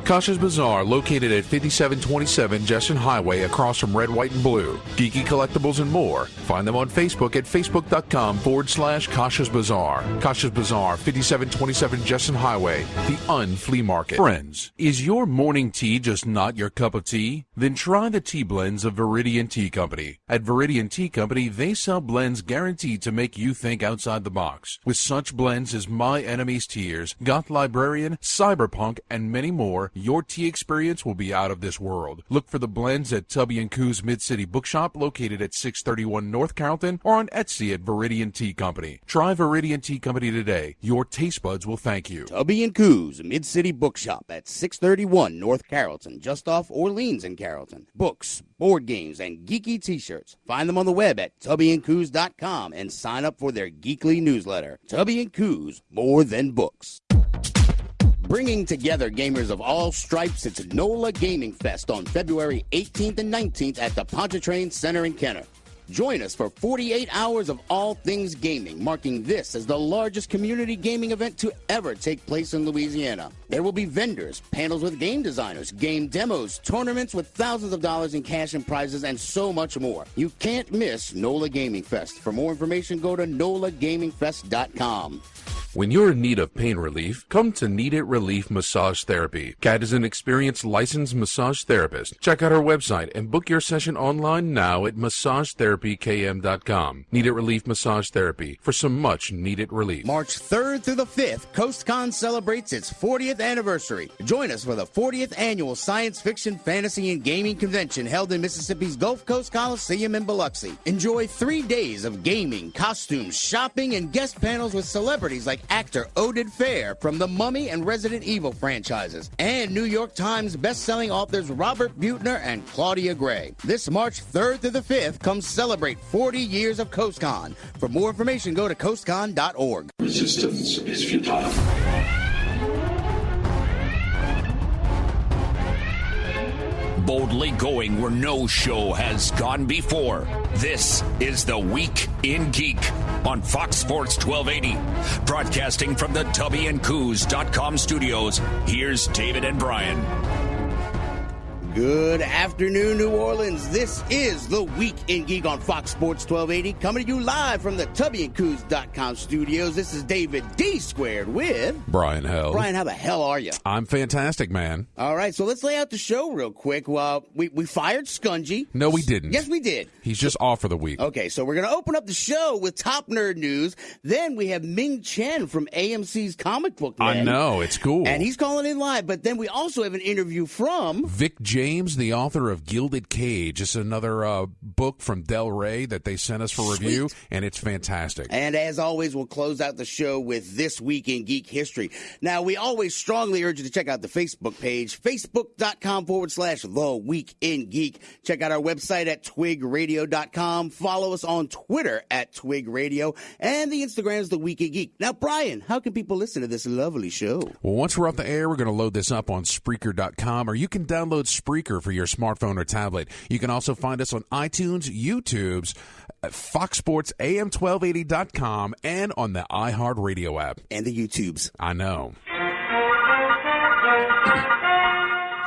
Kasha's Bazaar, located at 5727 Jesson Highway, across from Red, White, and Blue. Geeky collectibles and more. Find them on Facebook at facebook.com/Kasha's Bazaar. Kasha's Bazaar, 5727 Jesson Highway, the Unflea Market. Friends, is your morning tea just not your cup of tea? Then try the tea blends of Viridian Tea Company. At Viridian Tea Company, they sell blends guaranteed to make you think outside the box. With such blends as My Enemy's Tears, Goth Librarian, Cyberpunk, and many more, your tea experience will be out of this world. Look for the blends at Tubby & Coo's Mid-City Bookshop, located at 631 North Carrollton, or on Etsy at Viridian Tea Company. Try Viridian Tea Company today. Your taste buds will thank you. Tubby & Coo's Mid-City Bookshop at 631 North Carrollton, just off Orleans in Carrollton. Books, board games, and geeky t-shirts. Find them on the web at tubbyandcoos.com and sign up for their geekly newsletter. Tubby & Coo's, more than books. Bringing together gamers of all stripes, it's NOLA Gaming Fest on February 18th and 19th at the Pontchartrain Center in Kenner. Join us for 48 hours of all things gaming, marking this as the largest community gaming event to ever take place in Louisiana. There will be vendors, panels with game designers, game demos, tournaments with thousands of dollars in cash and prizes, and so much more. You can't miss NOLA Gaming Fest. For more information, go to nolagamingfest.com. When you're in need of pain relief, come to Need It Relief Massage Therapy. Kat is an experienced licensed massage therapist. Check out her website and book your session online now at massagetherapykm.com. Need It Relief Massage Therapy for some much needed relief. March 3rd through the 5th, CoastCon celebrates its 40th anniversary. Join us for the 40th annual Science Fiction, Fantasy, and Gaming Convention held in Mississippi's Gulf Coast Coliseum in Biloxi. Enjoy 3 days of gaming, costumes, shopping, and guest panels with celebrities like actor Oded Fair from the Mummy and Resident Evil franchises, and New York Times best-selling authors Robert Buettner and Claudia Gray. This March 3rd through the 5th, come celebrate 40 years of CoastCon. For more information, go to coastcon.org. Resistance is futile. Boldly going where no show has gone before. This is The Week in Geek on Fox Sports 1280. Broadcasting from the tubbyandcoos.com studios, here's David and Brian. Good afternoon, New Orleans. This is The Week in Geek on Fox Sports 1280, coming to you live from the tubbyandcoos.com studios. This is David D. Squared with Brian Hell. Brian, how the hell are you? I'm fantastic, man. All right, so let's lay out the show real quick. Well, we fired Scungy. No, we didn't. Yes, we did. He's just off for the week. Okay, so we're going to open up the show with top nerd news. Then we have Ming Chen from AMC's Comic Book Man. I know, it's cool. And he's calling in live. But then we also have an interview from Vic James, the author of Gilded Cage. It's another book from Del Rey that they sent us for review, and it's fantastic. And as always, we'll close out the show with This Week in Geek History. Now, we always strongly urge you to check out the Facebook page, facebook.com/The Week in Geek. Check out our website at twigradio.com. Follow us on Twitter at Twig Radio, and the Instagram is The Week in Geek. Now, Brian, how can people listen to this lovely show? Well, once we're off the air, we're going to load this up on Spreaker.com, or you can download Spreaker for your smartphone or tablet. You can also find us on iTunes, YouTube's, Fox Sports AM1280.com, and on the iHeartRadio app. And the YouTubes. I know.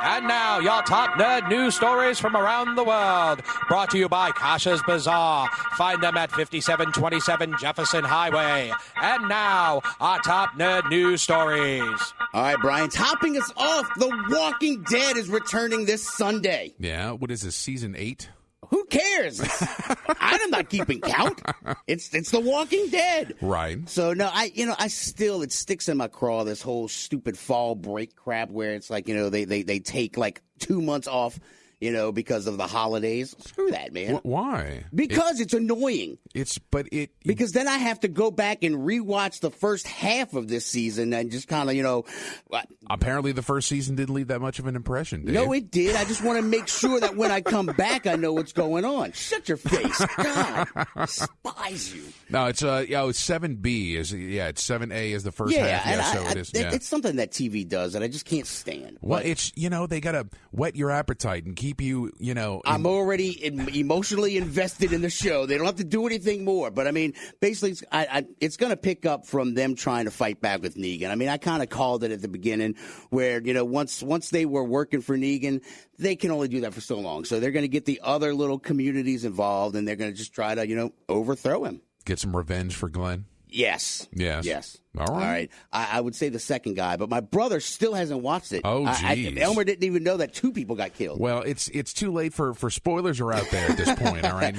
And now, your top nerd news stories from around the world. Brought to you by Kasha's Bazaar. Find them at 5727 Jefferson Highway. And now, our top nerd news stories. All right, Brian, topping us off, The Walking Dead is returning this Sunday. Yeah, what is this, season 8? Who cares? I'm not keeping count. It's The Walking Dead. Right. So, no, it sticks in my craw, this whole stupid fall break crap where it's like, they take like 2 months off, because of the holidays. Screw that, man. Why? Because it's annoying. Because then I have to go back and rewatch the first half of this season and just kind of, Apparently the first season didn't leave that much of an impression, Dave. No, it did. I just want to make sure that when I come back, I know what's going on. Shut your face. God, I despise you. No, it's 7B. It's 7A is the first half. And so it is. Yeah. It's something that TV does that I just can't stand. Well, it's, they got to whet your appetite and keep keep you, I'm already emotionally invested in the show. They don't have to do anything more. But, I mean, basically, it's going to pick up from them trying to fight back with Negan. I mean, I kind of called it at the beginning where, once they were working for Negan, they can only do that for so long. So they're going to get the other little communities involved, and they're going to just try to, overthrow him. Get some revenge for Glenn? Yes. All right. I would say the second guy, but my brother still hasn't watched it. Oh, geez. Elmer didn't even know that 2 people got killed. Well, it's too late for spoilers are out there at this point. All right,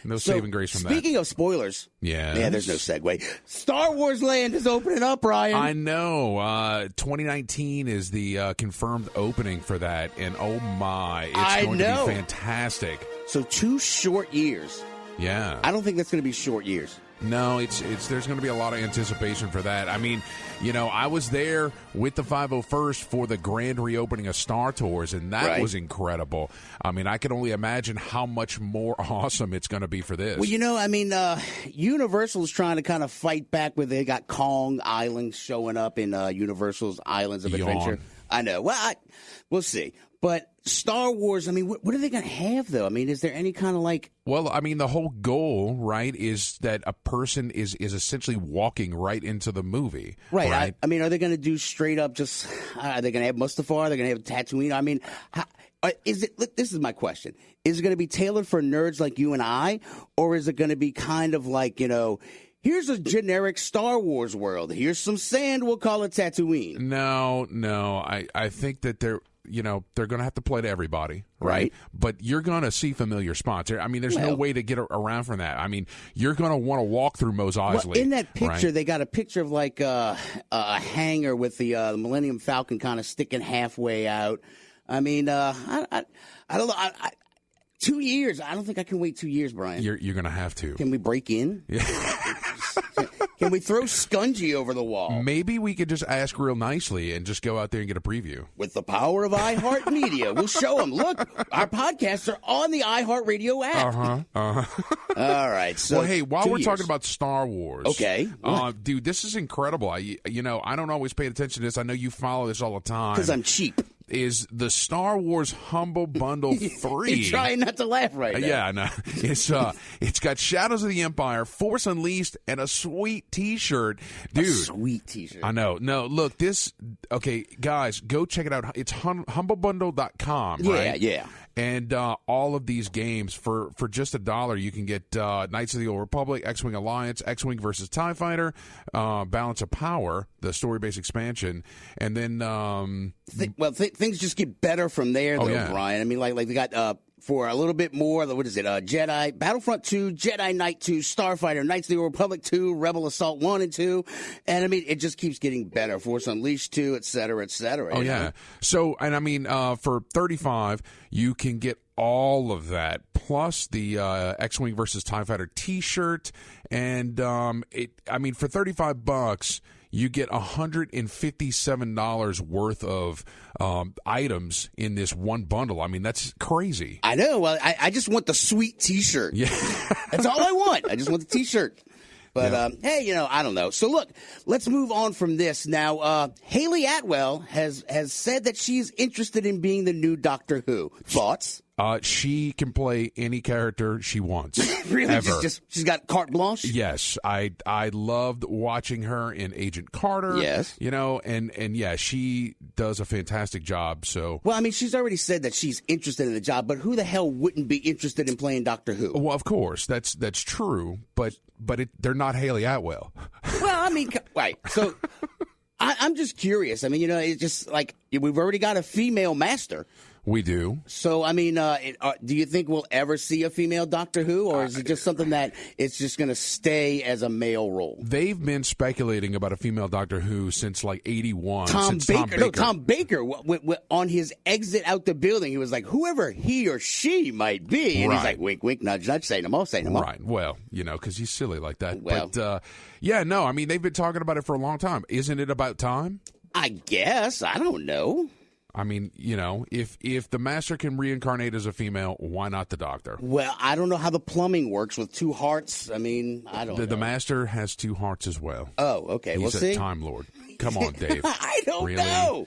no saving grace from that. Speaking of spoilers, there's no segue. Star Wars Land is opening up, Ryan. I know. 2019 is the confirmed opening for that, and oh my, it's going to be fantastic. So 2 short years. Yeah. I don't think that's going to be short years. No, it's there's going to be a lot of anticipation for that. I mean, I was there with the 501st for the grand reopening of Star Tours, and that was incredible. I mean, I can only imagine how much more awesome it's going to be for this. Well, Universal's trying to kind of fight back with they got Kong Island showing up in Universal's Islands of Adventure. I know. Well, we'll see. But Star Wars, I mean, what are they going to have, though? I mean, is there any kind of like... Well, I mean, the whole goal, right, is that a person is essentially walking right into the movie. Right. I mean, are they going to do straight up just... Are they going to have Mustafar? Are they going to have Tatooine? I mean, this is my question. Is it going to be tailored for nerds like you and I? Or is it going to be kind of like, here's a generic Star Wars world. Here's some sand. We'll call it Tatooine. No. I think that they're going to have to play to everybody, right? But you're going to see familiar spots. I mean, there's no way to get around from that. I mean, you're going to want to walk through Mos Eisley. Well, in that picture, they got a picture of like a hangar with the Millennium Falcon kind of sticking halfway out. I mean, I don't know. 2 years. I don't think I can wait 2 years, Brian. You're going to have to. Can we break in? Yeah. Can we throw Scungy over the wall? Maybe we could just ask real nicely and just go out there and get a preview. With the power of iHeartMedia, we'll show them. Look, our podcasts are on the iHeartRadio app. All right. So, well, hey, while we're talking about Star Wars, okay, dude, this is incredible. I don't always pay attention to this. I know you follow this all the time because I'm cheap. Is the Star Wars Humble Bundle 3. You're trying not to laugh right now. Yeah, no. It's got Shadows of the Empire, Force Unleashed, and a sweet T-shirt. Dude. A sweet T-shirt. I know. No, look, okay, guys, go check it out. It's humblebundle.com, right? Yeah. And all of these games, for just $1, you can get Knights of the Old Republic, X-Wing Alliance, X-Wing versus TIE Fighter, Balance of Power, the story-based expansion, and then... things just get better from there, though, Brian. I mean, like they got... for a little bit more, what is it? Jedi Battlefront 2, Jedi Knight 2, Starfighter, Knights of the Old Republic 2, Rebel Assault 1 and 2. And, I mean, it just keeps getting better. Force Unleashed 2, et cetera, et cetera. Oh, yeah. So, and I mean, for $35, you can get all of that, plus the X-Wing versus TIE Fighter T-shirt. And, for $35... you get $157 worth of items in this one bundle. I mean, that's crazy. I know. Well, I just want the sweet T-shirt. Yeah. That's all I want. I just want the T-shirt. But, hey, I don't know. So, look, let's move on from this. Now, Hayley Atwell has said that she's interested in being the new Doctor Who. Thoughts? She can play any character she wants. Really? Ever. She's got carte blanche? Yes. I loved watching her in Agent Carter. Yes. And yeah, she does a fantastic job. So, well, I mean, she's already said that she's interested in the job, but who the hell wouldn't be interested in playing Doctor Who? Well, of course, that's true, but they're not Hayley Atwell. Well, I mean, right. So I'm just curious. I mean, it's just like we've already got a female master. We do. So, I mean, do you think we'll ever see a female Doctor Who, or is it just something that it's just going to stay as a male role? They've been speculating about a female Doctor Who since like 81. Tom Baker, on his exit out the building, he was like, whoever he or she might be. And he's like, wink, wink, nudge, nudge, say no more, say no more. Right. Well, because he's silly like that. Well, but, I mean, they've been talking about it for a long time. Isn't it about time? I guess. I don't know. I mean, if the Master can reincarnate as a female, why not the Doctor? Well, I don't know how the plumbing works with two hearts. I mean, I don't know. The Master has two hearts as well. Oh, okay. He's a Time Lord. Come on, Dave. I don't know.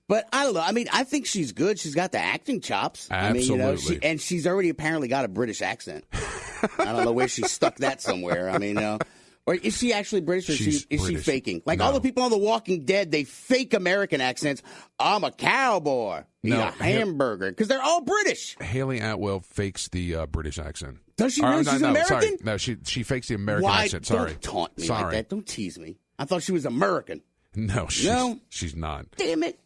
But I don't know. I mean, I think she's good. She's got the acting chops. Absolutely. I mean, and she's already apparently got a British accent. I don't know where she stuck that somewhere. I mean, or is she actually British, or is she faking? Like all the people on The Walking Dead, they fake American accents. I'm a cowboy. Eat a hamburger. Because they're all British. Hayley Atwell fakes the British accent. Does she really? She's American? Sorry. No, she fakes the American accent. Sorry. Don't taunt me like that. Don't tease me. I thought she was American. No, she's not. Damn it.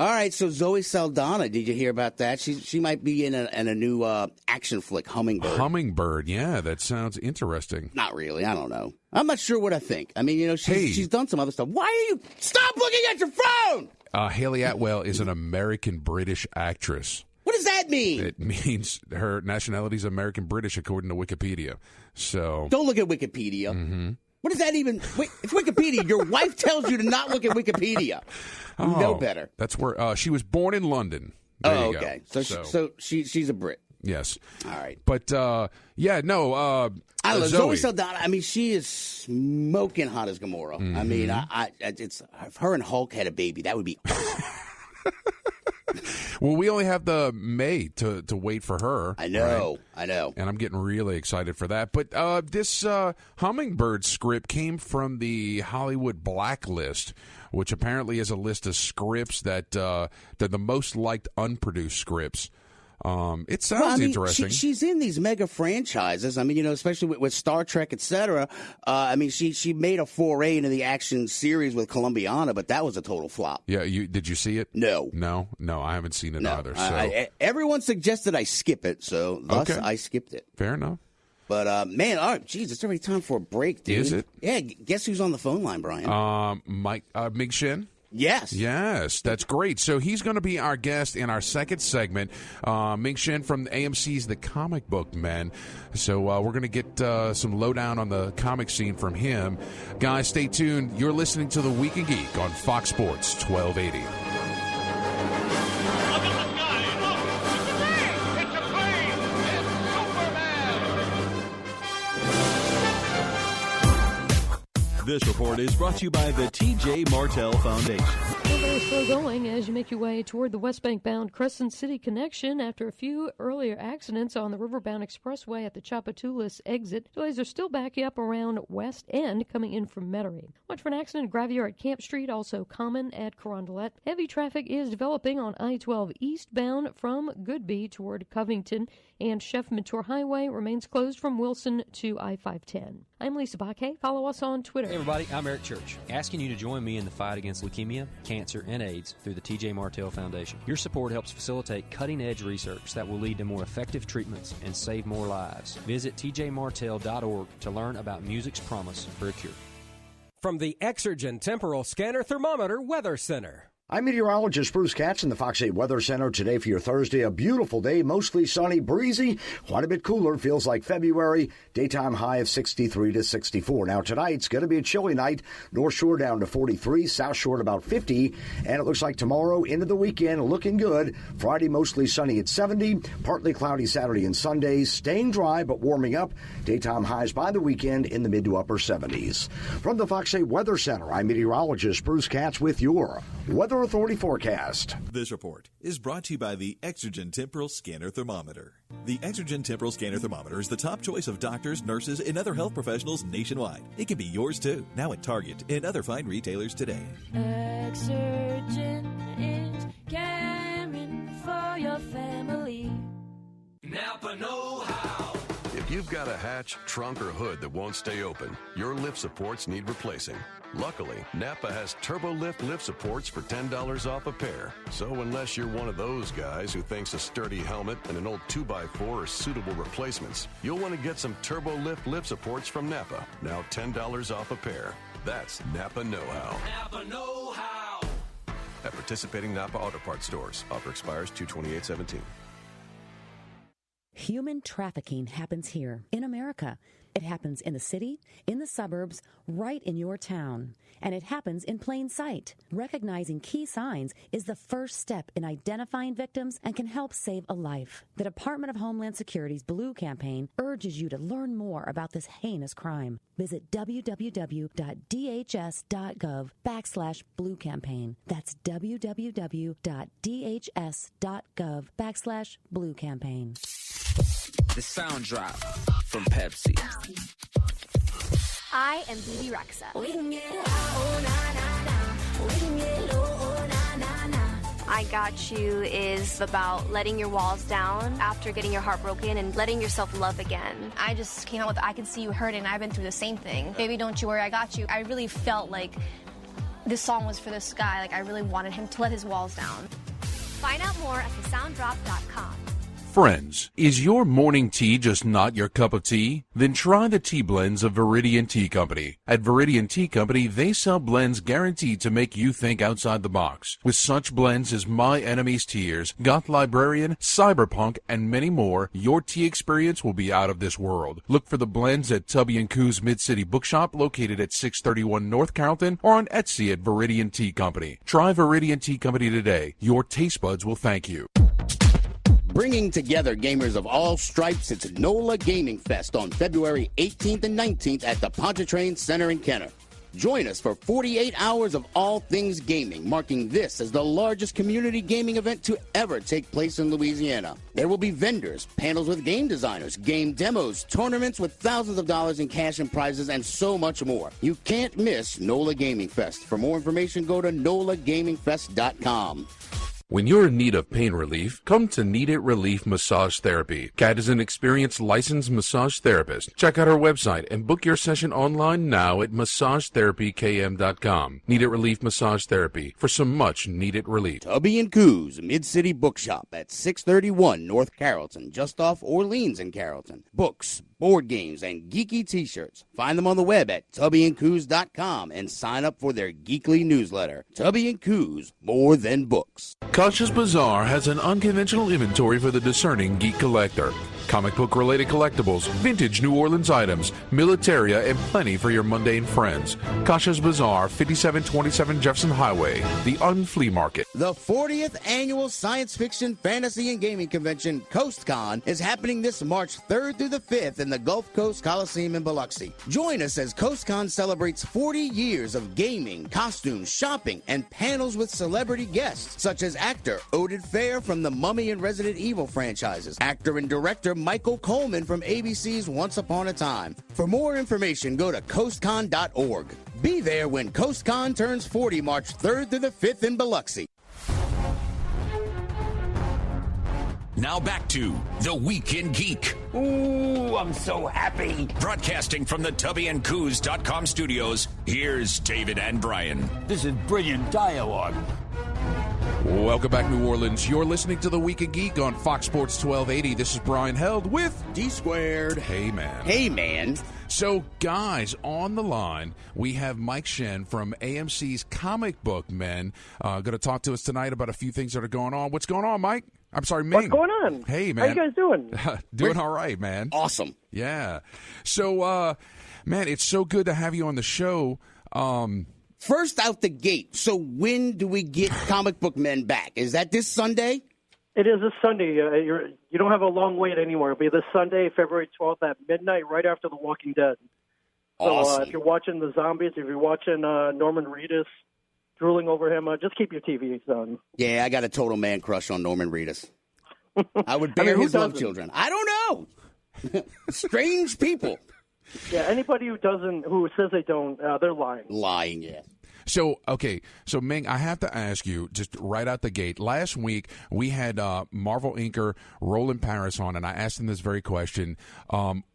All right, so Zoe Saldana, did you hear about that? She might be in a new action flick, Hummingbird. Hummingbird, yeah, that sounds interesting. Not really, I don't know. I'm not sure what I think. I mean, she's done some other stuff. Why are you... Stop looking at your phone! Hayley Atwell is an American-British actress. What does that mean? It means her nationality is American-British, according to Wikipedia. So don't look at Wikipedia. Mm-hmm. What does that even... Wait, it's Wikipedia. Your wife tells you to not look at Wikipedia. No better. That's where she was born in London. Okay. So she's a Brit. Yes. All right. But I don't know. Zoe Saldana. I mean, she is smoking hot as Gomorrah. Mm-hmm. I mean, it's if her and Hulk had a baby, that would be awesome. Well, we only have the May to wait for her. I know. And I'm getting really excited for that. But this Hummingbird script came from the Hollywood Blacklist, which apparently is a list of scripts that they're the most liked unproduced scripts. It sounds interesting. She's in these mega franchises. I mean, especially with Star Trek, etc. I mean, she made a foray into the action series with Columbiana, but that was a total flop. Yeah, did you see it? No, I haven't seen it either. So everyone suggested I skip it, so thus I skipped it. Fair enough. But man, it's already time for a break, dude. Is it? Yeah. Guess who's on the phone line, Brian? Ming Chen. Yes, that's great. So he's going to be our guest in our second segment. Ming Chen from AMC's The Comic Book Men. So we're going to get some lowdown on the comic scene from him. Guys, stay tuned. You're listening to The Week in Geek on Fox Sports 1280. This report is brought to you by the T.J. Martell Foundation. Very slow going as you make your way toward the West Bank-bound Crescent City connection after a few earlier accidents on the Riverbound Expressway at the Tchoupitoulas exit. Delays are still backing up around West End coming in from Metairie. Watch for an accident in Gravier at Camp Street, also common at Carondelet. Heavy traffic is developing on I-12 eastbound from Goodby toward Covington, and Chef Mentor Highway remains closed from Wilson to I-510. I'm Lisa Baquet. Follow us on Twitter. Hey everybody, I'm Eric Church, asking you to join me in the fight against leukemia, cancer, and AIDS through the T.J. Martell Foundation. Your support helps facilitate cutting-edge research that will lead to more effective treatments and save more lives. Visit tjmartell.org to learn about music's promise for a cure. From the Exergen Temporal Scanner Thermometer Weather Center. I'm meteorologist Bruce Katz in the Fox 8 Weather Center today for your Thursday. A beautiful day, mostly sunny, breezy, quite a bit cooler. Feels like February. Daytime high of 63 to 64. Now tonight's going to be a chilly night. North Shore down to 43, South Shore at about 50. And it looks like tomorrow into the weekend looking good. Friday mostly sunny at 70. Partly cloudy Saturday and Sunday. Staying dry but warming up. Daytime highs by the weekend in the mid to upper 70s. From the Fox 8 Weather Center, I'm meteorologist Bruce Katz with your Weather Authority forecast. This report is brought to you by the Exergen Temporal Scanner Thermometer. The Exergen Temporal Scanner Thermometer is the top choice of doctors, nurses, and other health professionals nationwide. It can be yours too, now at Target and other fine retailers today. Exergen is caring for your family. Napa know-how. If you've got a hatch, trunk, or hood that won't stay open, your lift supports need replacing. Luckily, Napa has Turbo Lift lift supports for $10 off a pair. So unless you're one of those guys who thinks a sturdy helmet and an old 2x4 are suitable replacements, you'll want to get some Turbo Lift supports from Napa. Now $10 off a pair. That's Napa know-how. Napa know-how. At participating Napa Auto Parts stores. Offer expires 2/28/17. Human trafficking happens here in America. It happens in the city, in the suburbs, right in your town. And it happens in plain sight. Recognizing key signs is the first step in identifying victims and can help save a life. The Department of Homeland Security's Blue Campaign urges you to learn more about this heinous crime. Visit www.dhs.gov/Blue Campaign. That's www.dhs.gov/Blue Campaign. The sound drop from Pepsi. I am BB Rexa. I Got You is about letting your walls down after getting your heart broken and letting yourself love again. I just came out with I Can See You Hurting, and I've been through the same thing. Baby, don't you worry, I got you. I really felt like this song was for this guy. Like, I really wanted him to let his walls down. Find out more at thesounddrop.com. Friends, is your morning tea just not your cup of tea? Then try the tea blends of Viridian Tea Company. At Viridian Tea Company, they sell blends guaranteed to make you think outside the box. With such blends as My Enemy's Tears, Goth Librarian, Cyberpunk, and many more, your tea experience will be out of this world. Look for the blends at Tubby & Coo's Mid-City Bookshop located at 631 North Carrollton or on Etsy at Viridian Tea Company. Try Viridian Tea Company today. Your taste buds will thank you. Bringing together gamers of all stripes, it's NOLA Gaming Fest on February 18th and 19th at the Pontchartrain Center in Kenner. Join us for 48 hours of all things gaming, marking this as the largest community gaming event to ever take place in Louisiana. There will be vendors, panels with game designers, game demos, tournaments with thousands of dollars in cash and prizes, and so much more. You can't miss NOLA Gaming Fest. For more information, go to nolagamingfest.com. When you're in need of pain relief, come to Need It Relief Massage Therapy. Kat is an experienced licensed massage therapist. Check out her website and book your session online now at massagetherapykm.com. Need It Relief Massage Therapy for some much needed relief. Tubby & Coo's Mid-City Bookshop at 631 North Carrollton, just off Orleans in Carrollton. Books, board games, and geeky t-shirts. Find them on the web at tubbyandcoos.com and sign up for their geekly newsletter. Tubby & Coo's, more than books. Kosh's Bazaar has an unconventional inventory for the discerning geek collector. Comic book related collectibles, vintage New Orleans items, militaria, and plenty for your mundane friends. Kosh's Bazaar, 5727 Jefferson Highway, the Unflea Market. The 40th annual Science Fiction, Fantasy, and Gaming Convention, CoastCon, is happening this March 3rd through the 5th in the Gulf Coast Coliseum in Biloxi. Join us as CoastCon celebrates 40 years of gaming, costumes, shopping, and panels with celebrity guests, such as actor Oded Fehr from the Mummy and Resident Evil franchises, actor and director Michael Coleman from ABC's Once Upon a Time. For more information, go to coastcon.org. Be there when CoastCon turns 40 March 3rd through the 5th in Biloxi. Now back to The Week in Geek. Ooh, I'm so happy. Broadcasting from the tubbyandcoos.com studios, here's David and Brian. This is brilliant dialogue. Welcome back, New Orleans. You're listening to The Week in Geek on Fox Sports 1280. This is Brian Held with D-Squared. Hey, man. Hey, man. So, guys, on the line, we have Mike Chen from AMC's Comic Book Men. Going to talk to us tonight about a few things that are going on. What's going on, Mike? I'm sorry, Ming. What's going on? Hey, man. How you guys doing? Doing all right, man. Awesome. Yeah. So, man, it's so good to have you on the show. First out the gate, so when do we get Comic Book Men back? Is that this Sunday? It is this Sunday. You don't have a long wait anymore. It'll be this Sunday, February 12th at midnight, right after The Walking Dead. Awesome. So if you're watching the zombies, if you're watching Norman Reedus drooling over him, just keep your TVs on. Yeah, I got a total man crush on Norman Reedus. I would bear his love children. I don't know. Strange people. Yeah, anybody who says they don't, they're lying. Lying, yeah. So, okay, so Ming, I have to ask you, just right out the gate, last week we had Marvel inker Roland Paris on, and I asked him this very question.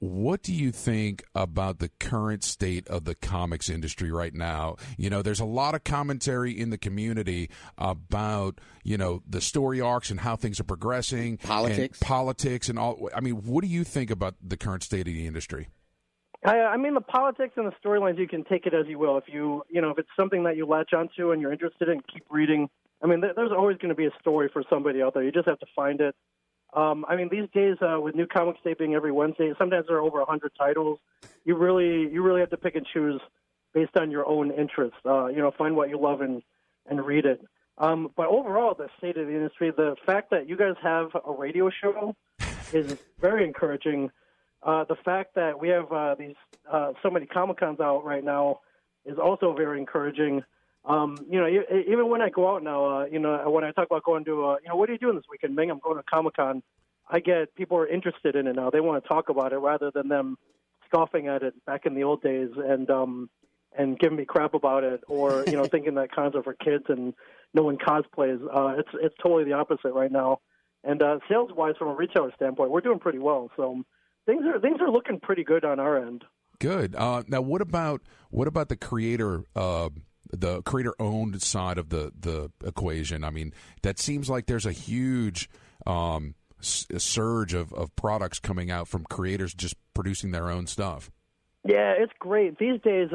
What do you think about the current state of the comics industry right now? You know, there's a lot of commentary in the community about, you know, the story arcs and how things are progressing. Politics and all. I mean, what do you think about the current state of the industry? I mean, the politics and the storylines, you can take it as you will. If if it's something that you latch onto and you're interested in, keep reading. I mean, there's always going to be a story for somebody out there. You just have to find it. I mean, these days with New Comics Day being every Wednesday, sometimes there are over 100 titles. You really have to pick and choose based on your own interests. Find what you love and read it. But overall, the state of the industry, the fact that you guys have a radio show is very encouraging. The fact that we have so many Comic-Cons out right now is also very encouraging. Even when I go out now, when I talk about going to, what are you doing this weekend, Ming? I'm going to Comic-Con. I get people are interested in it now. They want to talk about it rather than them scoffing at it back in the old days and giving me crap about it, or thinking that cons are for kids and no one cosplays. It's totally the opposite right now. And sales-wise, from a retailer standpoint, we're doing pretty well. So things are looking pretty good on our end. Good. Now, what about the creator? The creator-owned side of the equation. I mean, that seems like there's a huge surge of products coming out from creators just producing their own stuff. Yeah, it's great. These days,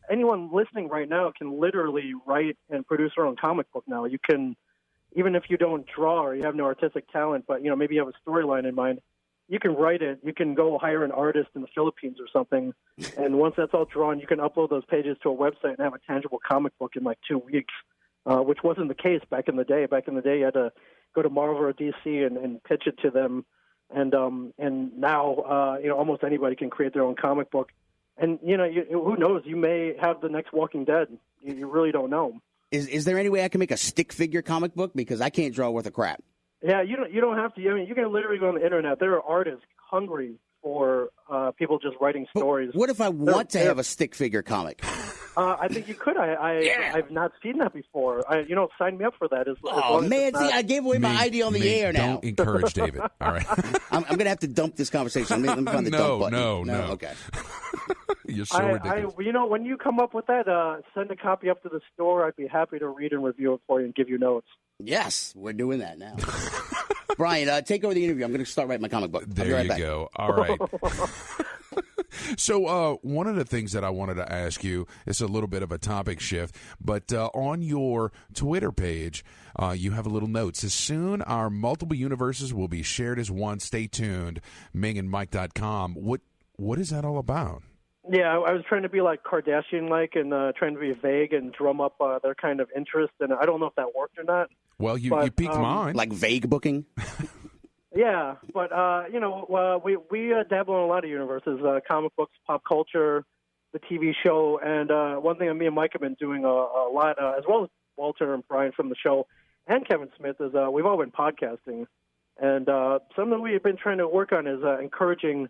anyone listening right now can literally write and produce their own comic book now. You can, even if you don't draw or you have no artistic talent, but maybe you have a storyline in mind, you can write it. You can go hire an artist in the Philippines or something, and once that's all drawn, you can upload those pages to a website and have a tangible comic book in like 2 weeks, which wasn't the case back in the day. Back in the day, you had to go to Marvel or DC and pitch it to them, and now almost anybody can create their own comic book, and who knows? You may have the next Walking Dead. You really don't know. Is there any way I can make a stick figure comic book, because I can't draw worth a crap? Yeah, you don't have to. I mean, you can literally go on the internet. There are artists hungry for people just writing stories. What if I want to have a stick figure comic? I think you could. I've not seen that before. Sign me up for that. I gave away my idea on the air now. Don't encourage David. All right. I'm going to have to dump this conversation. Let me find the dump button. No. Okay. You're so ridiculous. When you come up with that, send a copy up to the store. I'd be happy to read and review it for you and give you notes. Yes, we're doing that now. Brian, take over the interview. I'm going to start writing my comic book. There you go. All right. So one of the things that I wanted to ask you is a little bit of a topic shift, but on your Twitter page, you have a little note. Says, soon our multiple universes will be shared as one. Stay tuned. MingandMike.com. What is that all about? Yeah, I was trying to be like Kardashian-like and trying to be vague and drum up their kind of interest, and I don't know if that worked or not. Well, you piqued mine. Like vague booking? Yeah, but, we dabble in a lot of universes, comic books, pop culture, the TV show, and one thing that me and Mike have been doing a lot, as well as Walter and Brian from the show, and Kevin Smith, is we've all been podcasting. And something we've been trying to work on is encouraging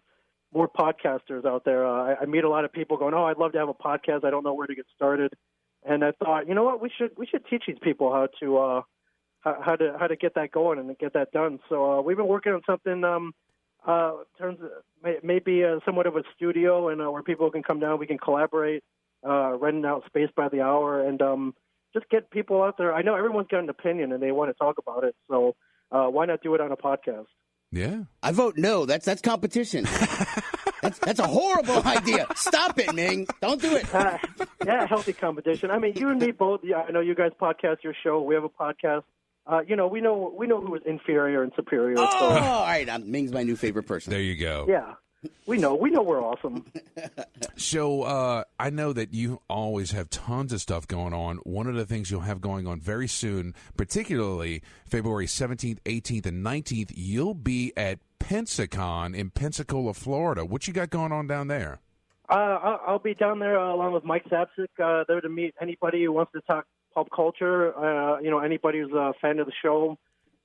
more podcasters out there. I meet a lot of people going, "Oh, I'd love to have a podcast. I don't know where to get started." And I thought, you know what, we should teach these people how to get that going and get that done. So we've been working on something terms of maybe somewhat of a studio, and where people can come down, we can collaborate, renting out space by the hour, and just get people out there. I know everyone's got an opinion and they want to talk about it, so why not do it on a podcast? Yeah. I vote no. That's competition. That's a horrible idea. Stop it, Ming. Don't do it. Yeah, healthy competition. I mean, you and me both. Yeah, I know you guys podcast your show. We have a podcast. We know who is inferior and superior. Oh, so. all right. Ming's my new favorite person. There you go. Yeah. We know we're awesome. So I know that you always have tons of stuff going on. One of the things you'll have going on very soon, particularly February 17th, 18th, and 19th, you'll be at Pensacon in Pensacola, Florida. What you got going on down there? I'll be down there along with Mike Zapsik, there to meet anybody who wants to talk pop culture, anybody who's a fan of the show.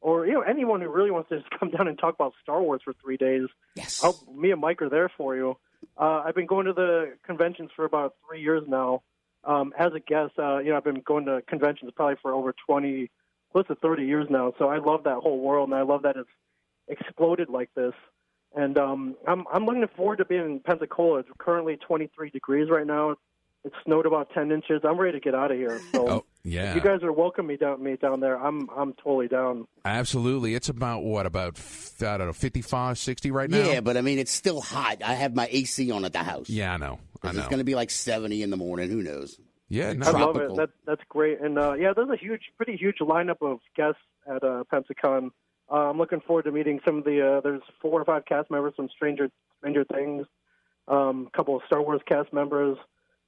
Or anyone who really wants to just come down and talk about Star Wars for 3 days. Yes. Me and Mike are there for you. I've been going to the conventions for about 3 years now. As a guest, I've been going to conventions probably for over 20, close to 30 years now. So I love that whole world, and I love that it's exploded like this. And I'm looking forward to being in Pensacola. It's currently 23 degrees right now. It snowed about 10 inches. I'm ready to get out of here. So yeah. If you guys are welcome me down there, I'm totally down. Absolutely. It's about 55, 60 right now? Yeah, but I mean, it's still hot. I have my AC on at the house. Yeah, I know. It's going to be like 70 in the morning. Who knows? Yeah, I love it. That's great. And there's a pretty huge lineup of guests at Pensacon. I'm looking forward to meeting some of the. There's 4 or 5 cast members from Stranger Things, a couple of Star Wars cast members.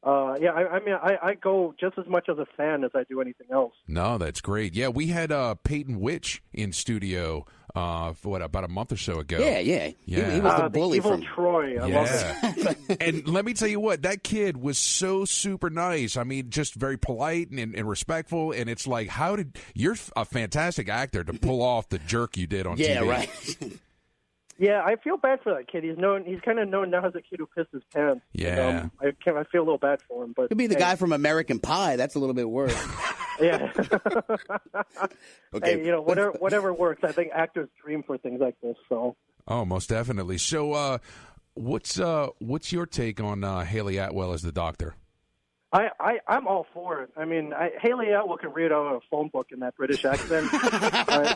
I go just as much as a fan as I do anything else. No, that's great. Yeah, we had Peyton Witch in studio about a month or so ago. Yeah. He was the bully evil from Troy. I love it. And let me tell you what, that kid was so super nice. I mean, just very polite and respectful. And it's like, you're a fantastic actor to pull off the jerk you did on TV. Yeah, right. Yeah, I feel bad for that kid. He's kind of known now as a kid who pissed his pants. Yeah. I feel a little bad for him. But could be the guy from American Pie. That's a little bit worse. Yeah. Okay. Hey, whatever works. I think actors dream for things like this. So. Oh, most definitely. So, what's your take on Hayley Atwell as the Doctor? I'm all for it. I mean, Hayley Atwell can read out a phone book in that British accent,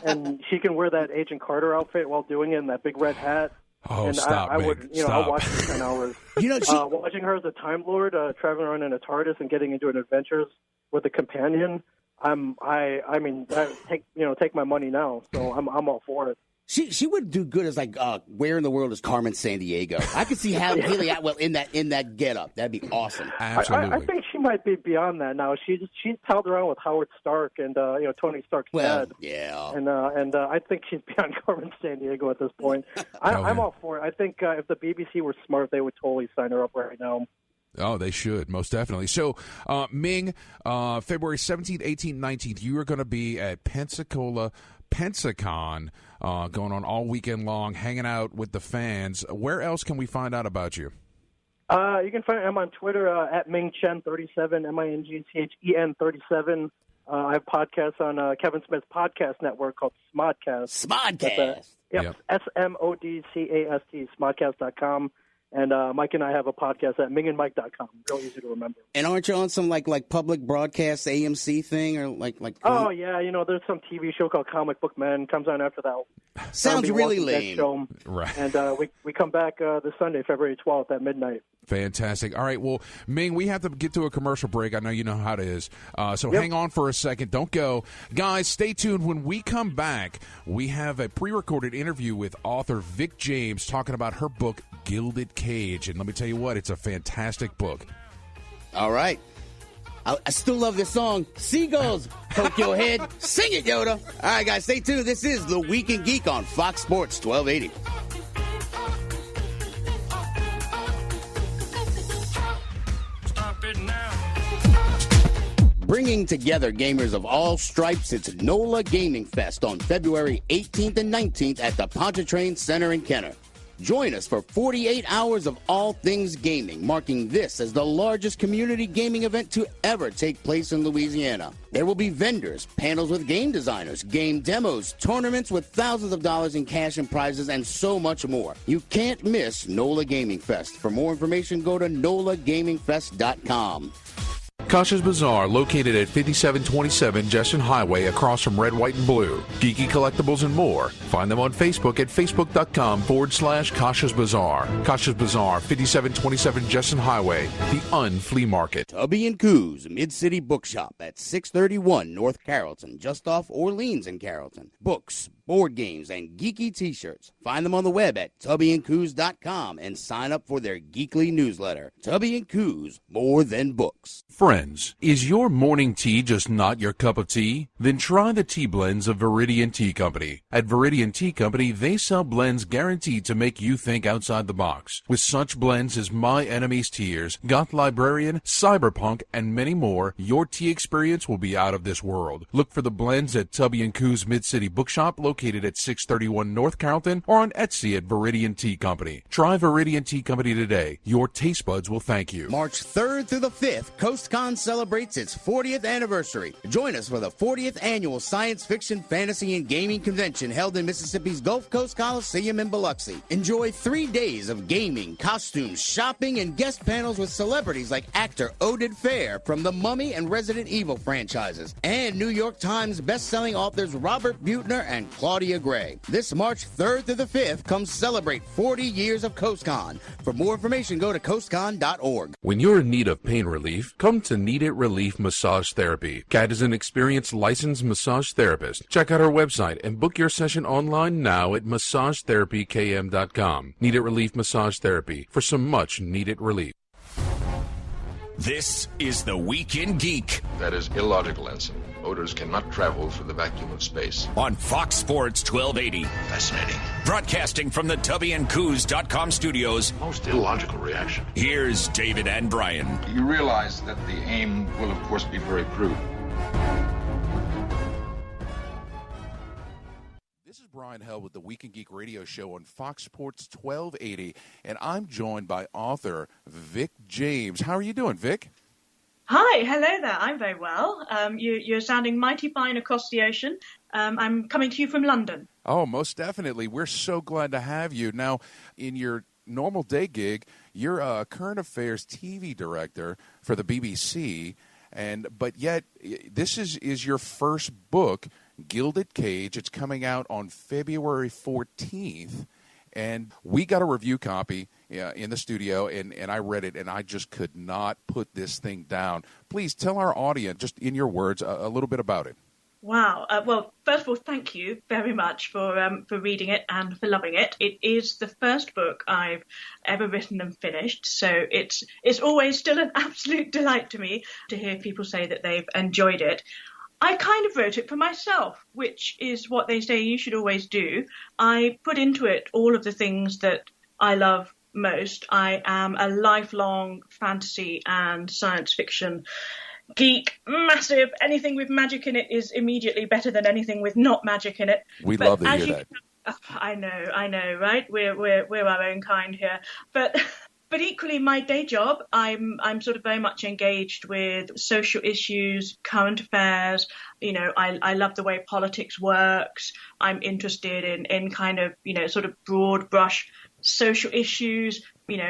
and she can wear that Agent Carter outfit while doing it, and that big red hat. Oh, and stop! I Meg, would, stop. I'll watch it for 10 hours. Watching her as a Time Lord, traveling around in a TARDIS and getting into adventures with a companion. Take my money now. So I'm all for it. She would do good as where in the world is Carmen Sandiego? I could see Hayley Atwell in that getup. That'd be awesome. Absolutely. I think she might be beyond that now. She's palled around with Howard Stark and Tony Stark's dad. Yeah. And I think she's beyond Carmen Sandiego at this point. I'm all for it. I think if the BBC were smart, they would totally sign her up right now. Oh, they should, most definitely. So, Ming, February 17th, 18th, 19th, you are going to be at Pensacon, going on all weekend long, hanging out with the fans. Where else can we find out about you? You can find I'm on Twitter at Ming Chen 37, MINGCHEN 37. I have podcasts on Kevin Smith's podcast network called Smodcast. Smodcast. Yep. SMODCAST, smodcast.com. And Mike and I have a podcast at mingandmike.com. Real easy to remember. And aren't you on some like public broadcast AMC thing or like? Oh yeah, there's some TV show called Comic Book Men. Comes on after that. Sounds really lame. Show. Right. And we come back this Sunday, February 12th at midnight. Fantastic. All right, well, Ming, we have to get to a commercial break. I know you know how it is. So hang on for a second. Don't go. Guys, stay tuned. When we come back, we have a pre-recorded interview with author Vic James talking about her book, Gilded Cage. And let me tell you what, it's a fantastic book. All right. I still love this song. Seagulls, poke your head. Sing it, Yoda. All right, guys, stay tuned. This is The Week in Geek on Fox Sports 1280. Bringing together gamers of all stripes, it's NOLA Gaming Fest on February 18th and 19th at the Pontchartrain Center in Kenner. Join us for 48 hours of all things gaming, marking this as the largest community gaming event to ever take place in Louisiana. There will be vendors, panels with game designers, game demos, tournaments with thousands of dollars in cash and prizes, and so much more. You can't miss NOLA Gaming Fest. For more information, go to nolagamingfest.com. Kasha's Bazaar, located at 5727 Jesson Highway, across from Red, White, and Blue. Geeky collectibles and more. Find them on Facebook at facebook.com/Kasha's Bazaar. Kasha's Bazaar, 5727 Jesson Highway, the Unflea Market. Tubby & Coos, Mid-City Bookshop at 631 North Carrollton, just off Orleans in Carrollton. Books, board games, and geeky t-shirts. Find them on the web at tubbyandcoos.com and sign up for their geekly newsletter. Tubby & Coos, more than books. Friends, is your morning tea just not your cup of tea? Then try the tea blends of Viridian Tea Company. At Viridian Tea Company, they sell blends guaranteed to make you think outside the box. With such blends as My Enemy's Tears, Goth Librarian, Cyberpunk, and many more, your tea experience will be out of this world. Look for the blends at Tubby & Coos Mid-City Bookshop, located at 631 North Carrollton, or on Etsy at Viridian Tea Company. Try Viridian Tea Company today. Your taste buds will thank you. March 3rd through the 5th, CoastCon celebrates its 40th anniversary. Join us for the 40th annual Science Fiction, Fantasy, and Gaming Convention held in Mississippi's Gulf Coast Coliseum in Biloxi. Enjoy 3 days of gaming, costumes, shopping, and guest panels with celebrities like actor Oded Fair from the Mummy and Resident Evil franchises, and New York Times best-selling authors Robert Buettner and Clark Claudia Gray. This March 3rd through the 5th, come celebrate 40 years of CoastCon. For more information, go to coastcon.org. When you're in need of pain relief, come to Need It Relief Massage Therapy. Kat is an experienced licensed massage therapist. Check out her website and book your session online now at massagetherapykm.com. Need It Relief Massage Therapy for some much needed relief. This is the Week in Geek. That is illogical, Ensign. Odors cannot travel through the vacuum of space. On Fox Sports 1280. Fascinating. Broadcasting from the tubbyandcoos.com studios. Most illogical reaction. Here's David and Brian. You realize that the aim will, of course, be very crude. This is Brian Held with the Week in Geek radio show on Fox Sports 1280, and I'm joined by author Vic James. How are you doing, Vic? Hi, hello there. I'm very well. You're sounding mighty fine across the ocean. I'm coming to you from London. Oh, most definitely. We're so glad to have you. Now, in your normal day gig, you're a current affairs TV director for the BBC, but yet this is your first book, Gilded Cage. It's coming out on February 14th, and we got a review copy in the studio, and I read it, and I just could not put this thing down. Please tell our audience, just in your words, a little bit about it. Wow. Well, first of all, thank you very much for reading it and for loving it. It is the first book I've ever written and finished, so it's always still an absolute delight to me to hear people say that they've enjoyed it. I kind of wrote it for myself, which is what they say you should always do. I put into it all of the things that I love most. I am a lifelong fantasy and science fiction geek, massive. Anything with magic in it is immediately better than anything with not magic in it. We'd love to hear that. I know, right? We're our own kind here, but equally, my day job, I'm sort of very much engaged with social issues, current affairs. You know, I love the way politics works. I'm interested in kind of, sort of broad brush social issues,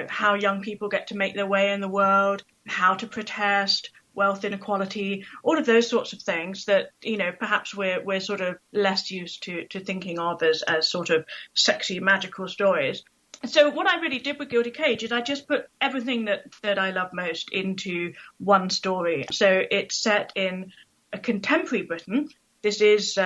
how young people get to make their way in the world, how to protest, wealth inequality, all of those sorts of things that, perhaps we're sort of less used to thinking of as sort of sexy, magical stories. So what I really did with Gilded Cage is I just put everything that I love most into one story. So it's set in a contemporary Britain. This is,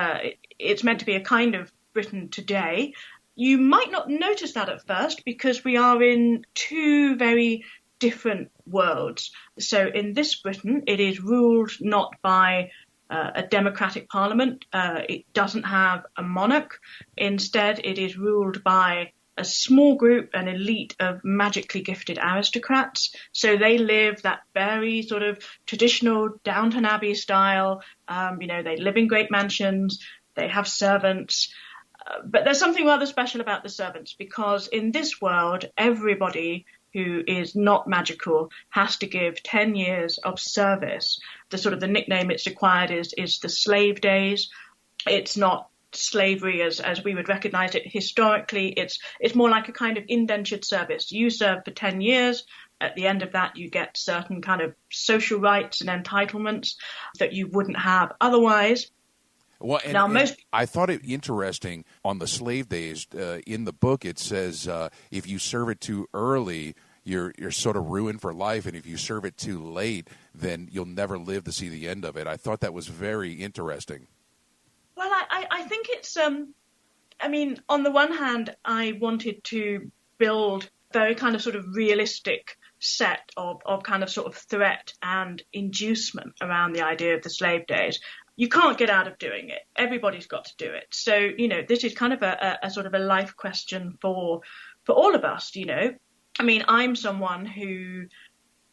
it's meant to be a kind of Britain today. You might not notice that at first because we are in two very different worlds. So in this Britain, it is ruled not by a democratic parliament. It doesn't have a monarch. Instead, it is ruled by a small group, an elite of magically gifted aristocrats. So they live that very sort of traditional Downton Abbey style. They live in great mansions. They have servants. But there's something rather special about the servants because in this world, everybody who is not magical has to give 10 years of service. The nickname it's acquired is the slave days. It's not slavery as we would recognize it historically. It's more like a kind of indentured service. You serve for 10 years. At the end of that, you get certain kind of social rights and entitlements that you wouldn't have otherwise. Well, and I thought it interesting on the slave days. In the book, it says if you serve it too early, you're sort of ruined for life, and if you serve it too late, then you'll never live to see the end of it. I thought that was very interesting. Well, I think it's, on the one hand, I wanted to build a very kind of sort of realistic set of kind of sort of threat and inducement around the idea of the slave days. You can't get out of doing it. Everybody's got to do it. So, this is kind of a sort of a life question for all of us, I'm someone who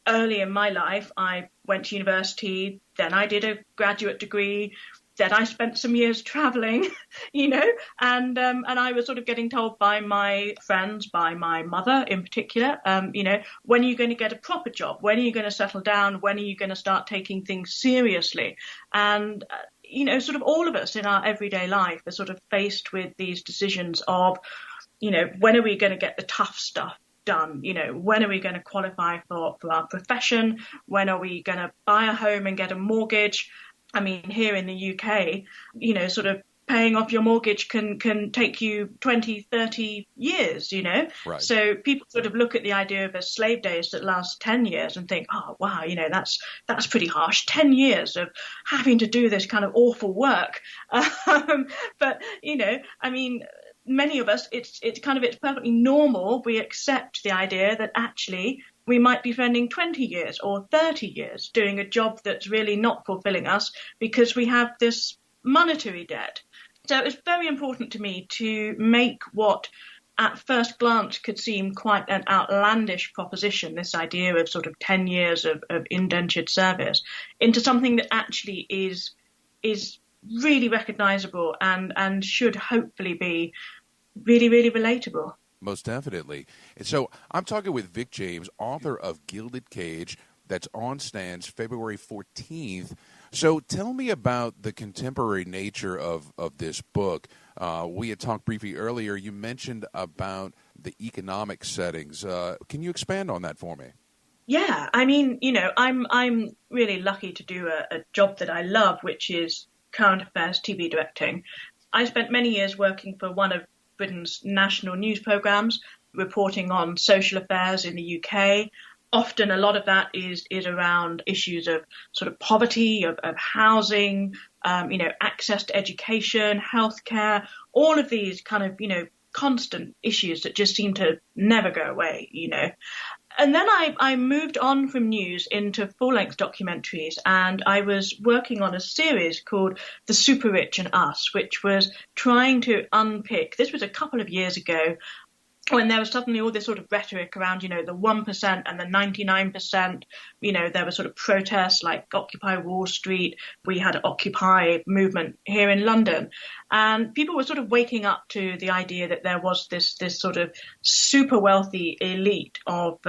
early in my life, I went to university, then I did a graduate degree, then I spent some years traveling, and I was sort of getting told by my friends, by my mother in particular, when are you going to get a proper job? When are you going to settle down? When are you going to start taking things seriously? And, sort of all of us in our everyday life are sort of faced with these decisions of, when are we going to get the tough stuff done? When are we going to qualify for our profession? When are we going to buy a home and get a mortgage? Here in the UK, sort of paying off your mortgage can take you 20, 30 years, you know? Right. So people sort of look at the idea of a slave days that last 10 years and think, oh, wow, you know, that's pretty harsh. 10 years of having to do this kind of awful work. But, you know, I mean, many of us, it's perfectly normal. We accept the idea that actually we might be spending 20 years or 30 years doing a job that's really not fulfilling us because we have this monetary debt. So it's very important to me to make what at first glance could seem quite an outlandish proposition, this idea of sort of 10 years of indentured service, into something that actually is really recognizable and should hopefully be really, really relatable. Most definitely. And so I'm talking with Vic James, author of Gilded Cage, that's on stands February 14th. So tell me about the contemporary nature of this book. We had talked briefly earlier. You mentioned about the economic settings. Can you expand on that for me? Yeah, I mean, you know, I'm really lucky to do a job that I love, which is current affairs TV directing. I spent many years working for one of Britain's national news programmes, reporting on social affairs in the UK. Often a lot of that is around issues of sort of poverty, of housing, you know, access to education, healthcare, all of these kind of, you know, constant issues that just seem to never go away, you know. And then I moved on from news into full-length documentaries, and I was working on a series called The Super Rich and Us, which was trying to unpick, this was a couple of years ago, when there was suddenly all this sort of rhetoric around, you know, the 1% and the 99%, you know, there were sort of protests like Occupy Wall Street. We had an Occupy movement here in London, and people were sort of waking up to the idea that there was this sort of super wealthy elite of,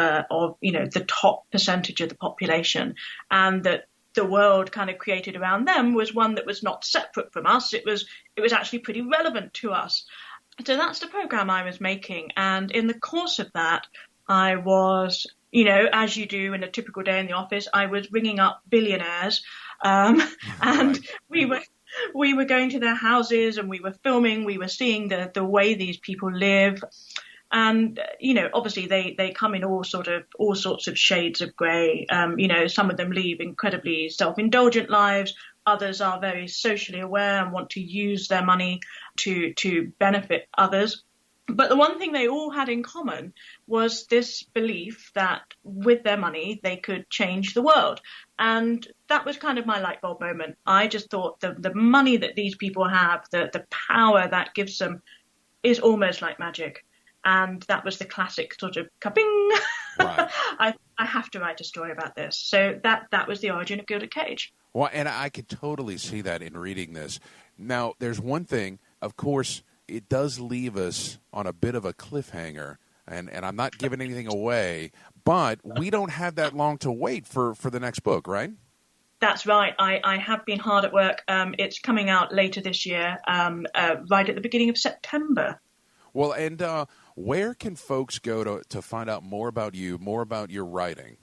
you know, the top percentage of the population, and that the world kind of created around them was one that was not separate from us. It was actually pretty relevant to us. So that's the program I was making. And in the course of that, I was, you know, as you do in a typical day in the office, I was ringing up billionaires. And we were going to their houses and we were filming. We were seeing the way these people live. And, you know, obviously they come in all sorts of shades of grey. You know, some of them lead incredibly self-indulgent lives. Others are very socially aware and want to use their money to benefit others. But the one thing they all had in common was this belief that with their money, they could change the world. And that was kind of my light bulb moment. I just thought the money that these people have, the power that gives them is almost like magic. And that was the classic sort of ka-bing. Right. I have to write a story about this. So that was the origin of Gilded Cage. Well, and I could totally see that in reading this. Now, there's one thing, of course, it does leave us on a bit of a cliffhanger, and I'm not giving anything away, but we don't have that long to wait for the next book, right? That's right. I have been hard at work. It's coming out later this year, right at the beginning of September. Well, and where can folks go to find out more about you, more about your writing?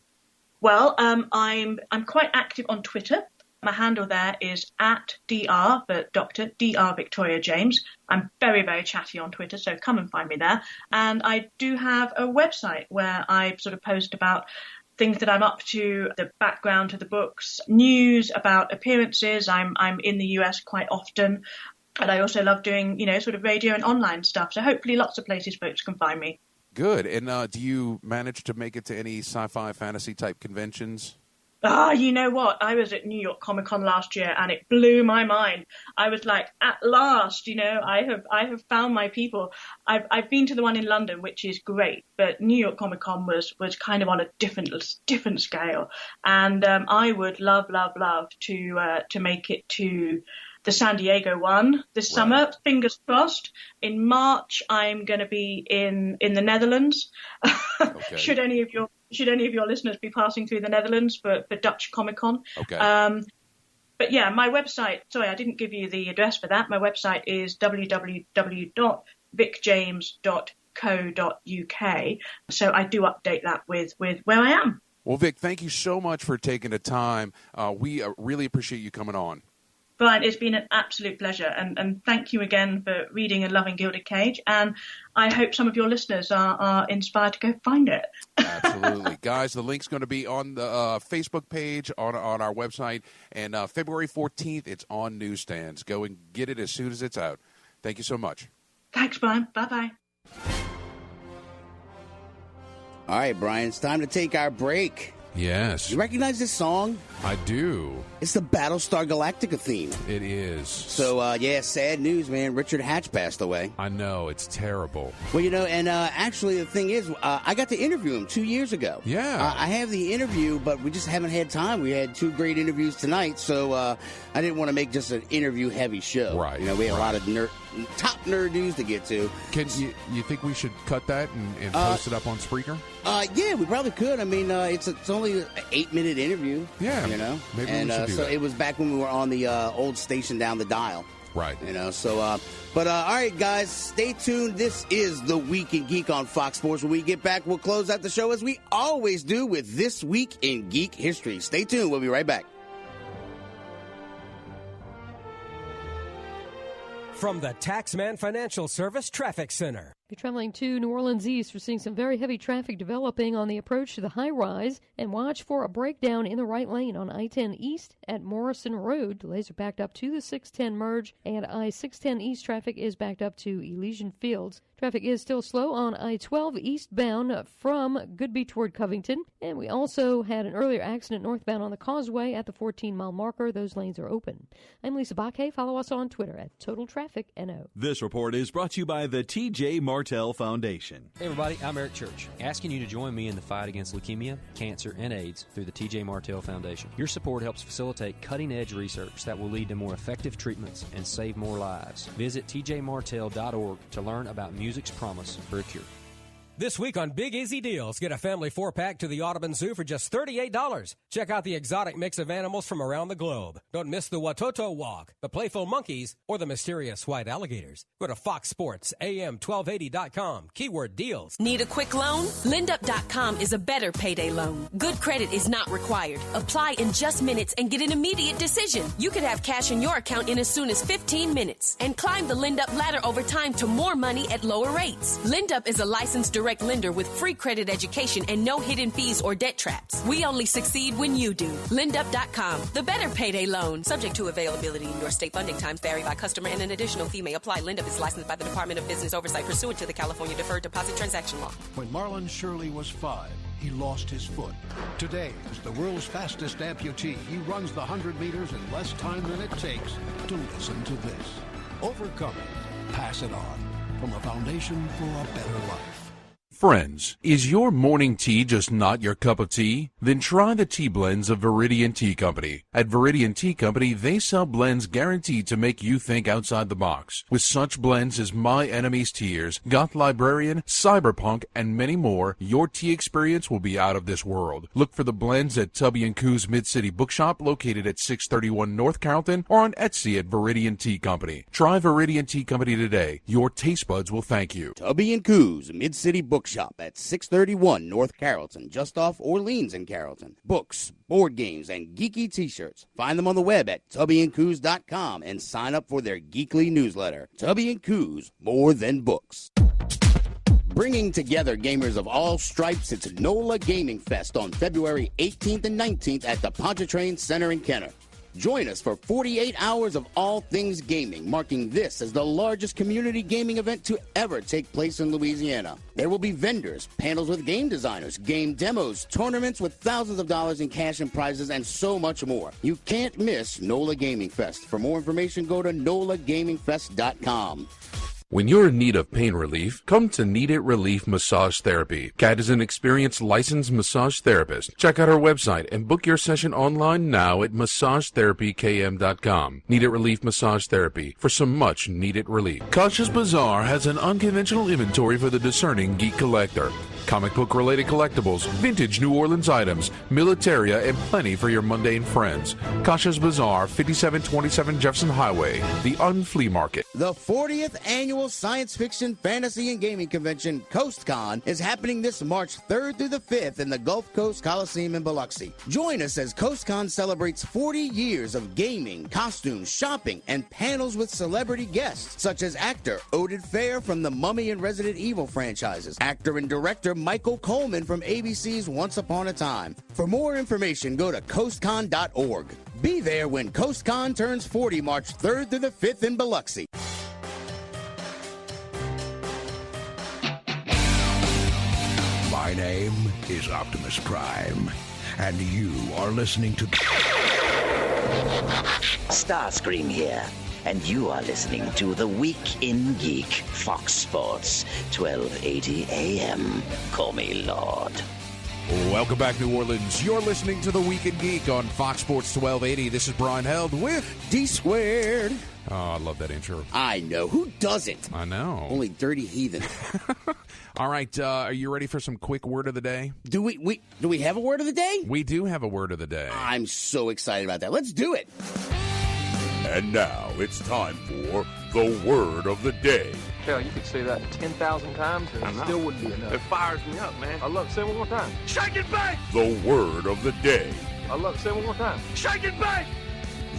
Well, I'm quite active on Twitter. My handle there is @Dr. for Dr. Dr. Victoria James. I'm very, very chatty on Twitter, so come and find me there. And I do have a website where I sort of post about things that I'm up to, the background to the books, news about appearances. I'm in the US quite often. And I also love doing, you know, sort of radio and online stuff. So hopefully lots of places folks can find me. Good. And do you manage to make it to any sci-fi fantasy type conventions? You know what? I was at New York Comic Con last year and it blew my mind. I was like, at last, you know, I have found my people. I've been to the one in London, which is great, but New York Comic Con was kind of on a different scale. And I would love to make it to the San Diego one this summer, fingers crossed. In March, I'm going to be in the Netherlands. Okay. Should any of your listeners be passing through the Netherlands for Dutch Comic Con? Okay. But yeah, my website, sorry, I didn't give you the address for that. My website is www.vicjames.co.uk. So I do update that with where I am. Well, Vic, thank you so much for taking the time. We really appreciate you coming on. Brian, it's been an absolute pleasure, and thank you again for reading and loving Gilded Cage, and I hope some of your listeners are inspired to go find it. Absolutely. Guys, the link's going to be on the Facebook page, on our website, and February 14th, it's on newsstands. Go and get it as soon as it's out. Thank you so much. Thanks, Brian. Bye-bye. All right, Brian, it's time to take our break. Yes. You recognize this song? I do. It's the Battlestar Galactica theme. It is. So, sad news, man. Richard Hatch passed away. I know. It's terrible. Well, and actually the thing is, I got to interview him 2 years ago. Yeah. I have the interview, but we just haven't had time. We had 2 great interviews tonight, so I didn't want to make just an interview-heavy show. Right. We had a lot of top nerd news to get to. Can you think we should cut that and post it up on Spreaker? Yeah, we probably could. I mean, it's only an 8-minute interview. Yeah. we Maybe should do that. It was back when we were on the old station down the dial. Right. All right, guys, stay tuned. This is The Week in Geek on Fox Sports. When we get back, we'll close out the show as we always do with This Week in Geek History. Stay tuned. We'll be right back. From the Taxman Financial Service Traffic Center. If you're traveling to New Orleans East, we're seeing some very heavy traffic developing on the approach to the high rise, and watch for a breakdown in the right lane on I-10 East at Morrison Road. Delays are backed up to the 610 merge, and I-610 East traffic is backed up to Elysian Fields. Traffic is still slow on I-12 eastbound from Goodby toward Covington, and we also had an earlier accident northbound on the Causeway at the 14-mile marker. Those lanes are open. I'm Lisa Baque. Follow us on Twitter at TotalTrafficNO. This report is brought to you by the T.J. Martell Foundation. Hey everybody, I'm Eric Church, asking you to join me in the fight against leukemia, cancer, and AIDS through the T.J. Martell Foundation. Your support helps facilitate cutting-edge research that will lead to more effective treatments and save more lives. Visit tjmartell.org to learn about music's promise for a cure. This week on Big Easy Deals, get a family 4-pack to the Audubon Zoo for just $38. Check out the exotic mix of animals from around the globe. Don't miss the Watoto Walk, the playful monkeys, or the mysterious white alligators. Go to foxsportsam1280.com. Keyword deals. Need a quick loan? LendUp.com is a better payday loan. Good credit is not required. Apply in just minutes and get an immediate decision. You could have cash in your account in as soon as 15 minutes and climb the LendUp ladder over time to more money at lower rates. LendUp is a licensed direct lender with free credit education and no hidden fees or debt traps. We only succeed when you do. LendUp.com, the better payday loan. Subject to availability in your state. Funding times vary by customer and an additional fee may apply. LendUp is licensed by the Department of Business Oversight pursuant to the California Deferred Deposit Transaction Law. When Marlon Shirley was 5, he lost his foot. Today, as the world's fastest amputee, he runs the 100 meters in less time than it takes to listen to this. Overcome it. Pass it on. From a foundation for a better life. Friends, is your morning tea just not your cup of tea? Then try the tea blends of Viridian Tea Company. At Viridian Tea Company, they sell blends guaranteed to make you think outside the box. With such blends as My Enemy's Tears, Goth Librarian, Cyberpunk, and many more, your tea experience will be out of this world. Look for the blends at Tubby & Coos Mid-City Bookshop, located at 631 North Carrollton, or on Etsy at Viridian Tea Company. Try Viridian Tea Company today. Your taste buds will thank you. Tubby & Coos Mid-City Bookshop at 631 North Carrollton, just off Orleans in Carrollton. Books, board games, and geeky t-shirts. Find them on the web at tubbyandcoos.com and sign up for their geekly newsletter. Tubby & Coos, more than books. Bringing together gamers of all stripes, it's NOLA Gaming Fest on February 18th and 19th at the Pontchartrain Center in Kenner. Join us for 48 hours of all things gaming, marking this as the largest community gaming event to ever take place in Louisiana. There will be vendors, panels with game designers, game demos, tournaments with thousands of dollars in cash and prizes, and so much more. You can't miss NOLA Gaming Fest. For more information, go to nolagamingfest.com. When you're in need of pain relief, come to Need It Relief Massage Therapy. Kat is an experienced licensed massage therapist. Check out her website and book your session online now at massagetherapykm.com. Need It Relief Massage Therapy for some much needed relief. Kasha's Bazaar has an unconventional inventory for the discerning geek collector. Comic book-related collectibles, vintage New Orleans items, militaria, and plenty for your mundane friends. Kasha's Bazaar, 5727 Jefferson Highway, the Unflea Market. The 40th Annual Science Fiction, Fantasy, and Gaming Convention, CoastCon, is happening this March 3rd through the 5th in the Gulf Coast Coliseum in Biloxi. Join us as CoastCon celebrates 40 years of gaming, costumes, shopping, and panels with celebrity guests, such as actor Oded Fehr from the Mummy and Resident Evil franchises, actor and director Michael Coleman from ABC's Once Upon a Time. For more information, go to coastcon.org. Be there when CoastCon turns 40 March 3rd through the 5th in Biloxi. My name is Optimus Prime, and you are listening to Starscream here, and you are listening to The Week in Geek, Fox Sports, 1280 AM. Call me Lord. Welcome back, New Orleans. You're listening to The Week in Geek on Fox Sports 1280. This is Brian Held with D Squared. Oh, I love that intro. I know. Who doesn't? I know. Only dirty heathens. All right, are you ready for some quick word of the day? Do we have a word of the day? We do have a word of the day. I'm so excited about that. Let's do it. And now it's time for the word of the day. Hell, you could say that 10,000 times and it still wouldn't be enough. It fires me up, man. I love it. Say it one more time. Shake it back! The word of the day. I love it. Say it one more time. Shake it back!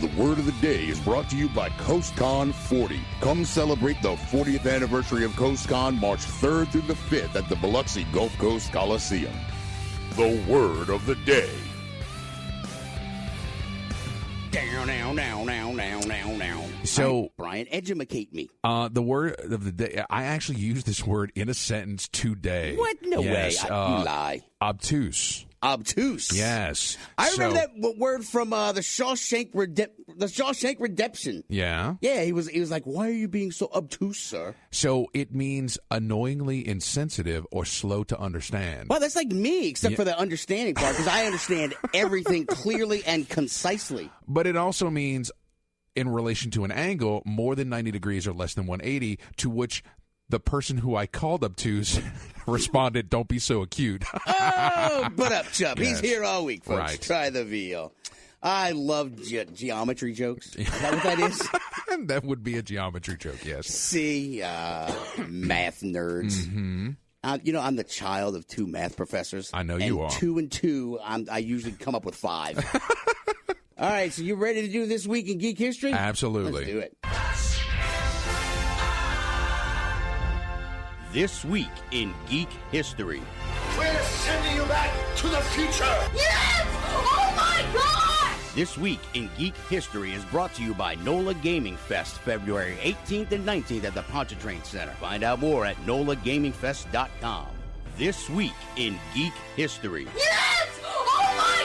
The word of the day is brought to you by CoastCon 40. Come celebrate the 40th anniversary of CoastCon March 3rd through the 5th at the Biloxi Gulf Coast Coliseum. The word of the day. So, Brian, edumacate me. The word of the day, I actually used this word in a sentence today. What? No way. You lie. Obtuse. Obtuse. Yes. I remember that word from the Shawshank Redemption. Yeah. Yeah, he was like, "Why are you being so obtuse, sir?" So it means annoyingly insensitive or slow to understand. Well, that's like me, except for the understanding part, because I understand everything clearly and concisely. But it also means, in relation to an angle, more than 90 degrees or less than 180, to which the person who I called obtuse responded, "Don't be so acute." Oh, but up, Chubb. Yes. He's here all week, folks. Right. Try the veal. I love geometry jokes. Is that what that is? That would be a geometry joke, yes. See, math nerds. Mm-hmm. I'm the child of two math professors. I know you are. 2 and 2, I usually come up with 5. All right, so you ready to do This Week in Geek History? Absolutely. Let's do it. This Week in Geek History. We're sending you back to the future! Yes! Oh my God! This Week in Geek History is brought to you by NOLA Gaming Fest, February 18th and 19th at the Pontchartrain Center. Find out more at nolagamingfest.com. This Week in Geek History. Yes! Oh my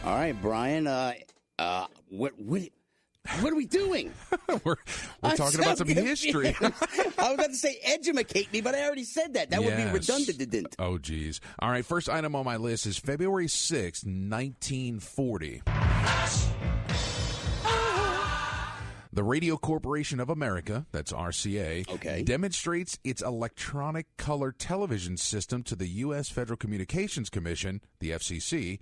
gosh! All right, Brian, what are we doing? We're talking about some history. I was about to say edumacate me, but I already said that. That would be redundant. Oh, geez. All right, first item on my list is February 6th, 1940. The Radio Corporation of America, that's RCA, demonstrates its electronic color television system to the U.S. Federal Communications Commission, the FCC.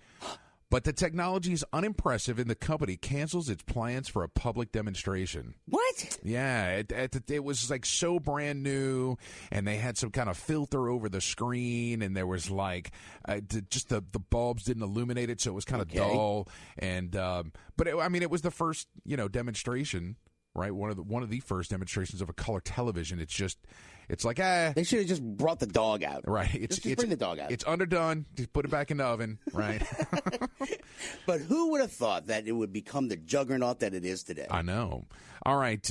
But the technology is unimpressive, and the company cancels its plans for a public demonstration. What? Yeah, it was like so brand new, and they had some kind of filter over the screen, and there was like just the bulbs didn't illuminate it, so it was kind of dull. And but it was the first demonstration, right? One of the first demonstrations of a color television. It's like, they should have just brought the dog out. Right. Just bring the dog out. It's underdone. Just put it back in the oven, right? But who would have thought that it would become the juggernaut that it is today? I know. All right.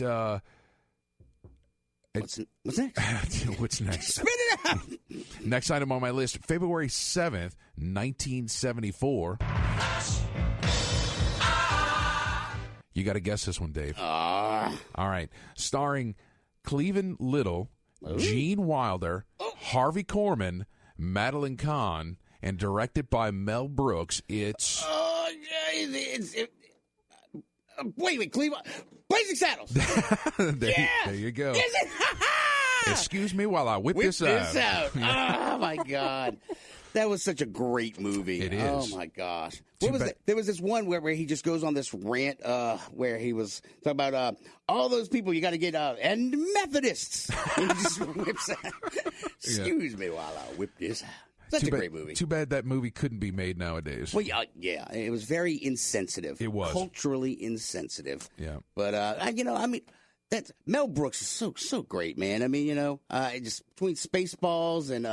What's next? What's next? Spit it out! Next item on my list, February 7th, 1974. You got to guess this one, Dave. All right. Starring Cleveland Little, Gene Wilder, Harvey Korman, Madeline Kahn, and directed by Mel Brooks, it's... wait, Cleveland... Blazing Saddles! There you go. Is it? Excuse me while I whip this out. Oh, my God. That was such a great movie. It is. Oh, my gosh. What was it? There was this one where he just goes on this rant where he was talking about all those people you got to get and Methodists. And he just whips out. Excuse me while I whip this out. Such a great movie. Too bad that movie couldn't be made nowadays. Well, yeah, it was very insensitive. It was. Culturally insensitive. Yeah. But, that's Mel Brooks is so great, man. I mean, just between Spaceballs and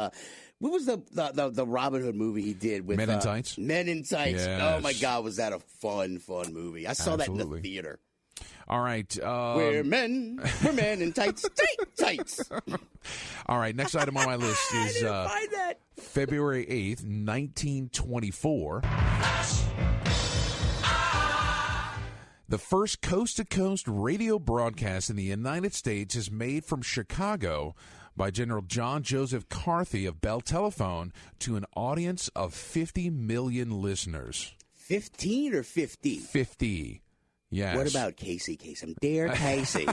what was the Robin Hood movie he did with Men in Tights? Men in Tights. Yes. Oh my God, was that a fun movie? I saw that in the theater. All right. We're men in tights, tights. All right, next item on my list is find that. February 8th, 1924. The first coast-to-coast radio broadcast in the United States is made from Chicago by General John Joseph Carthy of Bell Telephone to an audience of 50 million listeners. 15 or 50? 50, yes. What about Casey Kasem? Dear Casey.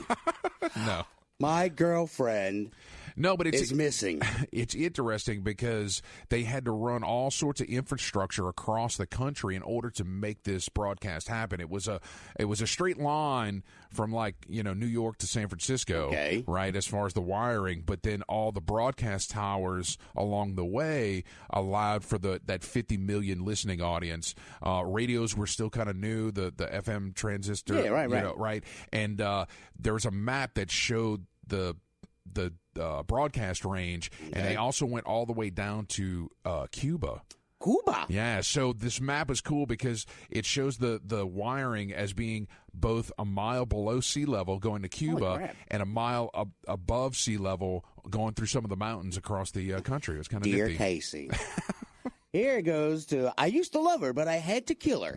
No. My girlfriend is missing. It's interesting because they had to run all sorts of infrastructure across the country in order to make this broadcast happen. It was a straight line from New York to San Francisco, right, as far as the wiring, but then all the broadcast towers along the way allowed for that 50 million listening audience. Radios were still kind of new, the FM transistor, right. And there was a map that showed the broadcast range, and they also went all the way down to Cuba. Yeah, so this map is cool because it shows the wiring as being both a mile below sea level going to Cuba and a mile above sea level going through some of the mountains across the country. It was kind of Dear nifty. Casey. Here it goes to, I used to love her, but I had to kill her.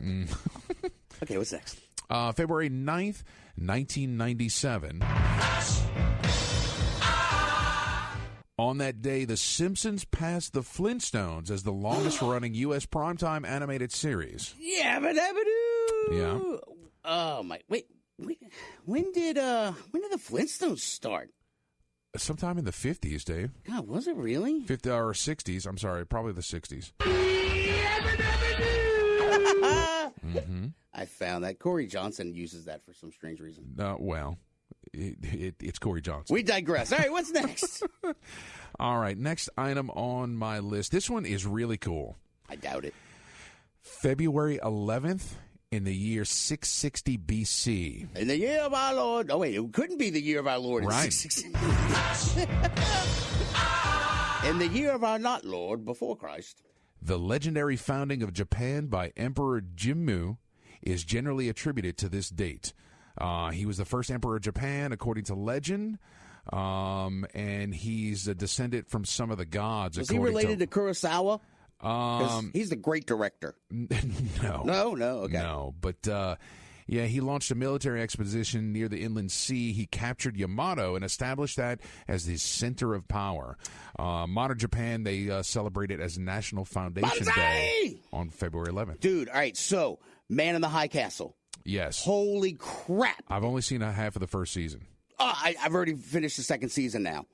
Okay, what's next? February 9th, 1997. On that day, The Simpsons passed The Flintstones as the longest-running U.S. primetime animated series. Yabba-dabba-doo! Yeah. Oh, my... Wait. When did the Flintstones start? Sometime in the 50s, Dave. God, was it really? 50 or 60s. I'm sorry, probably the 60s. I found that. Corey Johnson uses that for some strange reason. Well... It's Corey Johnson. We digress. All right, what's next? All right, next item on my list. This one is really cool. I doubt it. February 11th in the year 660 BC. In the year of our Lord. Oh, wait, it couldn't be the year of our Lord in 660. In the year of our not Lord, before Christ. The legendary founding of Japan by Emperor Jimmu is generally attributed to this date. He was the first emperor of Japan, according to legend, and he's a descendant from some of the gods. Was he related to Kurosawa? He's the great director. No. Okay. No, but he launched a military expedition near the inland sea. He captured Yamato and established that as the center of power. Modern Japan, they celebrate it as National Foundation Day on February 11th. Dude, all right, so Man in the High Castle. Yes. Holy crap. I've only seen a half of the first season. I've already finished the second season now.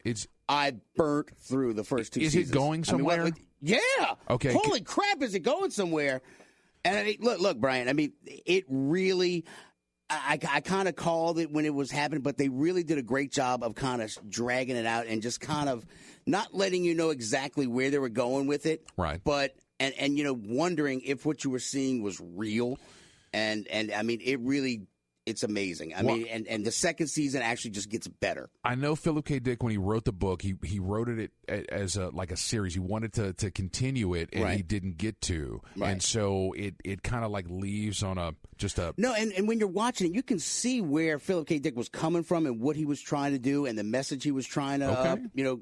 I burnt through the first two seasons. Is it going somewhere? Yeah. Okay. Holy crap, is it going somewhere? And I mean, look, Brian, I mean, it really, I kind of called it when it was happening, but they really did a great job of kind of dragging it out and just kind of not letting you know exactly where they were going with it. Right. But, and wondering if what you were seeing was real. And I mean, it really, it's amazing. I mean, and the second season actually just gets better. I know Philip K. Dick, when he wrote the book, he wrote it as a series. He wanted to continue it, and he didn't get to. Right. And so it kind of leaves on a. No, and when you're watching it, you can see where Philip K. Dick was coming from and what he was trying to do and the message he was trying to,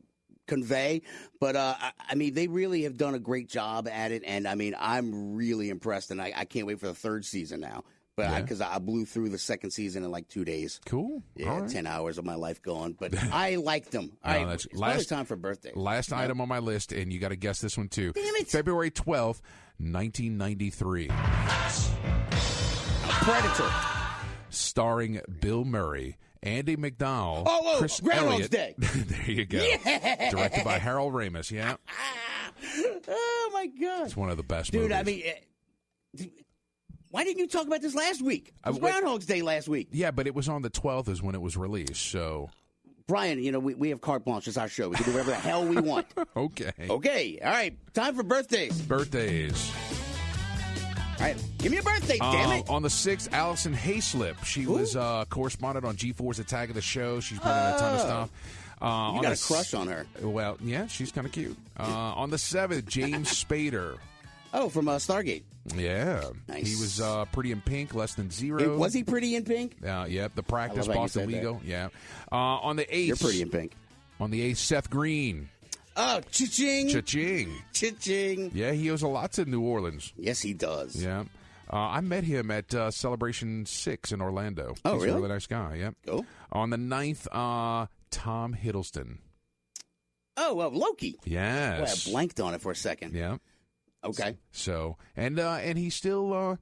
convey. But, I mean, they really have done a great job at it, and, I mean, I'm really impressed, and I can't wait for the third season now. But because I blew through the second season in 2 days. Cool. Yeah, 10 hours of my life gone. But I liked them. All right, it's probably time for birthday. Last item on my list, and you got to guess this one, too. Damn it. February 12th, 1993. Predator. starring Bill Murray, Andy McDowell, Chris Groundhog's Elliott. Day. There you go. Yeah. Directed by Harold Ramis. Yeah. Oh, my God. It's one of the best Dude, movies. I mean, why didn't you talk about this last week? It was Groundhog's Day last week. Yeah, but it was on the 12th is when it was released, so... Brian, we have carte blanche. It's our show. We can do whatever the hell we want. Okay. Okay. All right. Time for birthdays. Birthdays. All right. Give me a birthday, damn it. On the 6th, Allison Hayslip. She was correspondent on G4's Attack of the Show. She's been in a ton of stuff. You got a crush on her. Well, yeah, she's kind of cute. On the 7th, James Spader. Oh, from Stargate. Yeah. Nice. He was Pretty in Pink, Less Than Zero. Was he Pretty in Pink? Yep. The Practice, I love how you Boston said Legal. Yeah. On the 8th. You're Pretty in Pink. On the 8th, Seth Green. Oh, cha-ching. Cha-ching. Cha-ching. Yeah, he owes a lot to New Orleans. Yes, he does. Yeah. I met him at Celebration 6 in Orlando. Oh, He's really? a really nice guy, yep. Cool. On the 9th, Tom Hiddleston. Oh, Loki. Yes. Boy, I blanked on it for a second. Yeah. Okay. So, and he still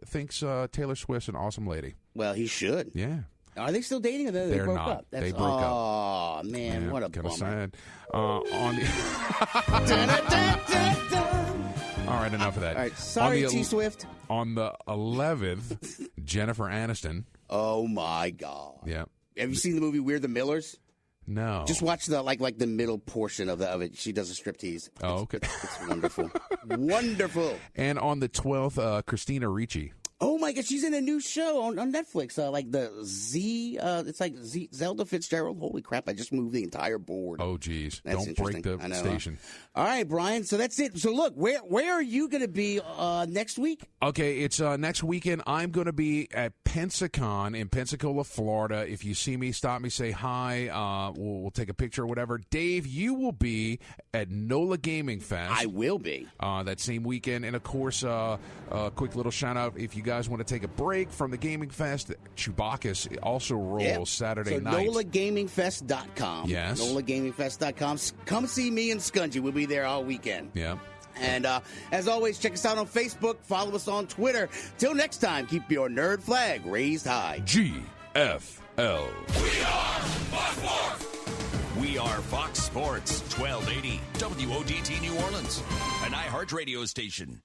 thinks Taylor Swift's an awesome lady. Well, he should. Yeah. Are they still dating or they They're broke not. up? They broke up. Oh, man, Yeah, what a kinda bummer. sad. On the All right, enough of that. All right, sorry, On the T Swift. On the 11th, Jennifer Aniston. Oh my God. Yeah. Have you seen the movie We're the Millers? No. Just watch the like the middle portion of it. She does a striptease. Oh, okay. It's wonderful. Wonderful. And on the 12th, Christina Ricci. Oh my God, she's in a new show on Netflix. Like the it's like Zelda Fitzgerald. Holy crap! I just moved the entire board. Oh, geez. That's Don't break the interesting. I know, station. All right, Brian. So that's it. So look, where are you going to be next week? Okay, it's next weekend. I'm going to be at Pensacon in Pensacola, Florida. If you see me, stop me, say hi. We'll take a picture or whatever. Dave, you will be at NOLA Gaming Fest. I will be. That same weekend. And, of course, a quick little shout-out. If you guys want to take a break from the Gaming Fest, Chewbacca also rolls Saturday night. NOLAGamingFest.com. Yes. NOLAGamingFest.com. Come see me and Scungy. We'll be there all weekend. Yeah. And as always, check us out on Facebook. Follow us on Twitter. Till next time, keep your nerd flag raised high. GFL. We are Fox Sports. We are Fox Sports 1280 WODT New Orleans, an iHeartRadio station.